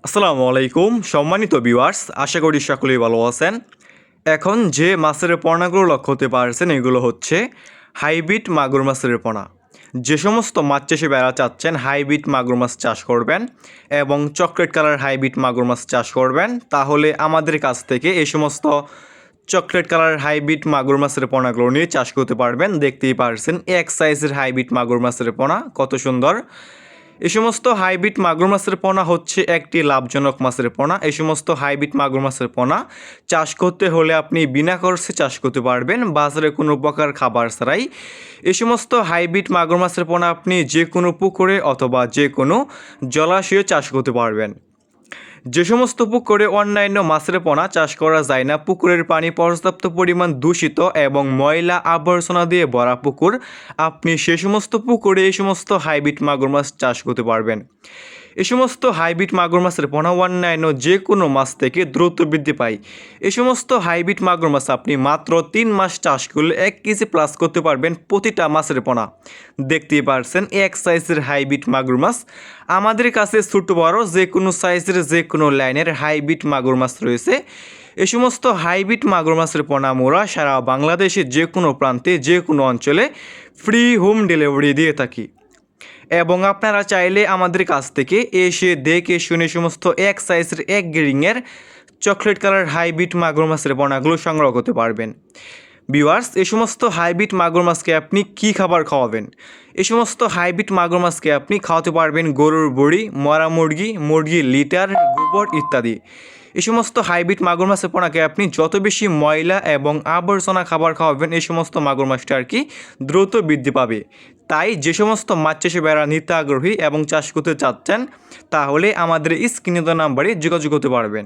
আসসালামু আলাইকুম সম্মানিত ভিউয়ার্স, আশা করি সকলেই ভালো আছেন। এখন যে মাছের পোনাগুলো লক্ষ্য করতে পারছেন এগুলো হচ্ছে হাইব্রিড মাগুর মাছের পোনা। যে সমস্ত মাছ চাষে বেড়া চাচ্ছেন হাইব্রিড মাগুর মাছ চাষ করবেন এবং চকলেট কালার হাইব্রিড মাগুর মাছ চাষ করবেন, তাহলে আমাদের কাছ থেকে এই সমস্ত চকলেট কালার হাইব্রিড মাগুর মাছের পোনাগুলো নিয়ে চাষ করতে পারবেন। দেখতেই পারছেন এক সাইজের হাইব্রিড মাগুর মাছের পোনা কত সুন্দর। এই সমস্ত হাইব্রিড মাগুর মাছের পোনা হচ্ছে একটি লাভজনক মাছের পোনা। এই সমস্ত হাইব্রিড মাগুর মাছের পোনা চাষ করতে হলে আপনি বিনা খরচে চাষ করতে পারবেন, বাজারে কোনো প্রকার খাবার ছাড়াই। এই সমস্ত হাইব্রিড মাগুর মাছের পোনা আপনি যে কোনো পুকুরে অথবা যে কোনো জলাশয়ে চাষ করতে পারবেন। যে সমস্ত পুকুরে অন্যান্য মাছের পোনা চাষ করা যায় না, পুকুরের পানি পর্যাপ্ত পরিমাণ দূষিত এবং ময়লা আবর্জনা দিয়ে ভরা পুকুর, আপনি সে সমস্ত পুকুরে এই সমস্ত হাইব্রিড মাগুর মাছ চাষ করতে পারবেন। এই সমস্ত হাইব্রিড মাগুর মাছের পোনা অন্যান্য যে কোনো মাছ থেকে দ্রুত বৃদ্ধি পায়। এই সমস্ত হাইব্রিড মাগুর মাছ আপনি মাত্র 3 মাস চাষ করলে 1 কেজি প্লাস করতে পারবেন প্রতিটা মাছের পোনা। দেখতেই পারছেন এক সাইজের হাইব্রিড মাগুর মাছ। আমাদের কাছে ছোট বড় যে কোনো সাইজের যে কোনো লাইনের হাইব্রিড মাগুর মাছ রয়েছে। এই সমস্ত হাইব্রিড মাগুর মাছের পোনা মোরা সারা বাংলাদেশের যে কোনো প্রান্তে যে কোনো অঞ্চলে ফ্রি হোম ডেলিভারি দিয়ে থাকি এবং আপনারা চাইলে আমাদের কাছ থেকে এসে দেখে শুনে সমস্ত এক সাইজের এক গ্রেডিংয়ের চকলেট কালার হাইব্রিড মাগুর মাছের পোনাগুলো সংগ্রহ করতে পারবেন। ভিউয়ার্স, এই সমস্ত হাইব্রিড মাগুর মাছকে আপনি কী খাবার খাওয়াবেন? এই সমস্ত হাইব্রিড মাগুর মাছকে আপনি খাওয়াতে পারবেন গরুর বড়ি, মরা মুরগি, মুরগির লিটার, গোবর ইত্যাদি। এই সমস্ত হাইব্রিড মাগুর মাছের পোনাকে আপনি যত বেশি ময়লা এবং আবর্জনা খাবার খাওয়াবেন এই সমস্ত মাগুর মাছটা আর কি দ্রুত বৃদ্ধি পাবে। তাই যে সমস্ত মাছ চাষে বেড়া নিতে আগ্রহী এবং চাষ করতে চাচ্ছেন, তাহলে আমাদের স্ক্রিনে দেওয়া নাম্বারে যোগাযোগ করতে পারবেন।